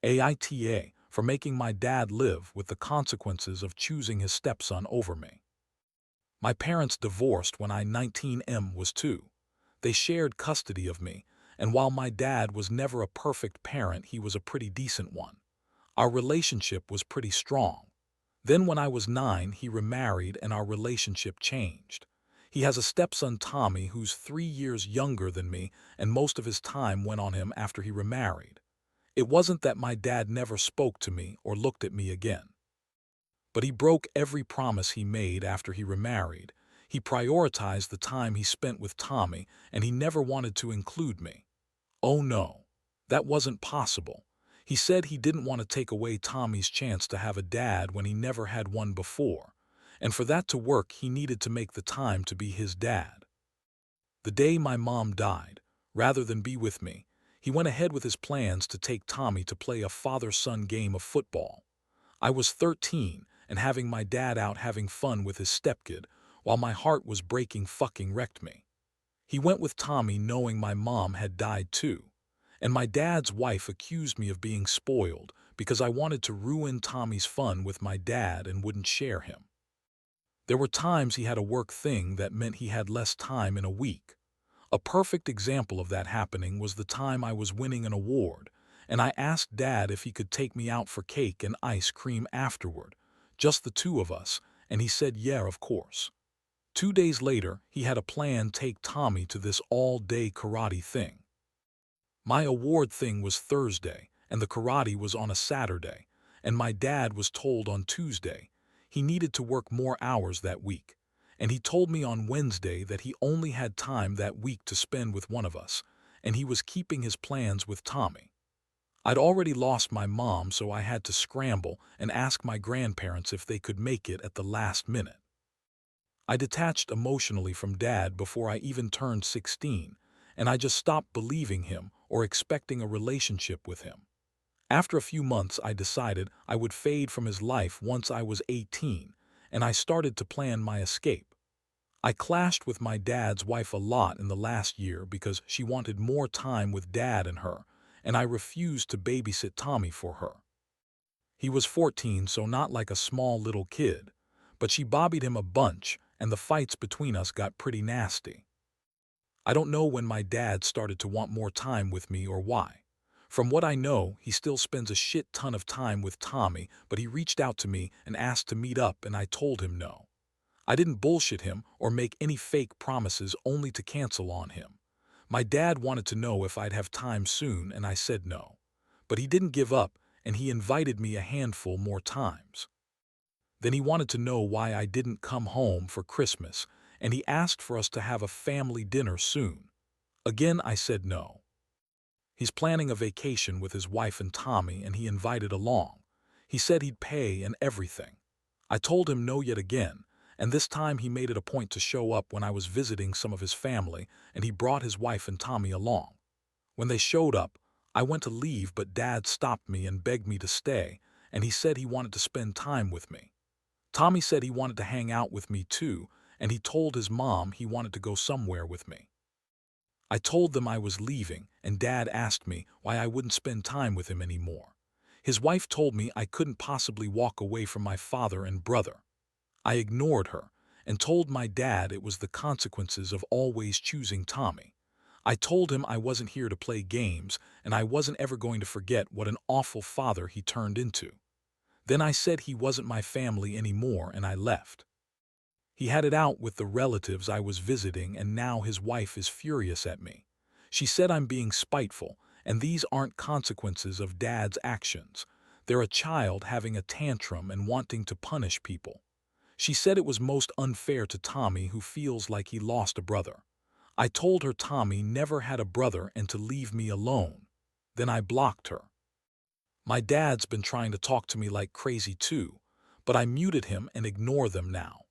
AITA, for making my dad live with the consequences of choosing his stepson over me. My parents divorced when I 19M was 2. They shared custody of me, and while my dad was never a perfect parent, he was a pretty decent one. Our relationship was pretty strong. Then when I was 9, he remarried and our relationship changed. He has a stepson, Tommy, who's 3 years younger than me, and most of his time went on him after he remarried. It wasn't that my dad never spoke to me or looked at me again. But he broke every promise he made after he remarried. He prioritized the time he spent with Tommy, and he never wanted to include me. Oh no, that wasn't possible. He said he didn't want to take away Tommy's chance to have a dad when he never had one before, and for that to work he needed to make the time to be his dad. The day my mom died, rather than be with me, he went ahead with his plans to take Tommy to play a father-son game of football. I was 13 and having my dad out having fun with his stepkid, while my heart was breaking fucking wrecked me. He went with Tommy knowing my mom had died too, and my dad's wife accused me of being spoiled because I wanted to ruin Tommy's fun with my dad and wouldn't share him. There were times he had a work thing that meant he had less time in a week. A perfect example of that happening was the time I was winning an award, and I asked Dad if he could take me out for cake and ice cream afterward, just the two of us, and he said yeah, of course. 2 days later, he had a plan to take Tommy to this all-day karate thing. My award thing was Thursday, and the karate was on a Saturday, and my dad was told on Tuesday he needed to work more hours that week, and he told me on Wednesday that he only had time that week to spend with one of us, and he was keeping his plans with Tommy. I'd already lost my mom, so I had to scramble and ask my grandparents if they could make it at the last minute. I detached emotionally from Dad before I even turned 16, and I just stopped believing him or expecting a relationship with him. After a few months, I decided I would fade from his life once I was 18, and I started to plan my escape. I clashed with my dad's wife a lot in the last year because she wanted more time with Dad and her, and I refused to babysit Tommy for her. He was 14, so not like a small little kid, but she bobbied him a bunch, and the fights between us got pretty nasty. I don't know when my dad started to want more time with me or why. From what I know, he still spends a shit ton of time with Tommy, but he reached out to me and asked to meet up, and I told him no. I didn't bullshit him or make any fake promises only to cancel on him. My dad wanted to know if I'd have time soon, and I said no. But he didn't give up, and he invited me a handful more times. Then he wanted to know why I didn't come home for Christmas, and he asked for us to have a family dinner soon. Again, I said no. He's planning a vacation with his wife and Tommy, and he invited along. He said he'd pay and everything. I told him no yet again, and this time he made it a point to show up when I was visiting some of his family, and he brought his wife and Tommy along. When they showed up, I went to leave, but Dad stopped me and begged me to stay, and he said he wanted to spend time with me. Tommy said he wanted to hang out with me too, and he told his mom he wanted to go somewhere with me. I told them I was leaving, and Dad asked me why I wouldn't spend time with him anymore. His wife told me I couldn't possibly walk away from my father and brother. I ignored her and told my dad it was the consequences of always choosing Tommy. I told him I wasn't here to play games, and I wasn't ever going to forget what an awful father he turned into. Then I said he wasn't my family anymore, and I left. He had it out with the relatives I was visiting, and now his wife is furious at me. She said I'm being spiteful, and these aren't consequences of Dad's actions. They're a child having a tantrum and wanting to punish people. She said it was most unfair to Tommy, who feels like he lost a brother. I told her Tommy never had a brother and to leave me alone. Then I blocked her. My dad's been trying to talk to me like crazy too, but I muted him and ignore them now.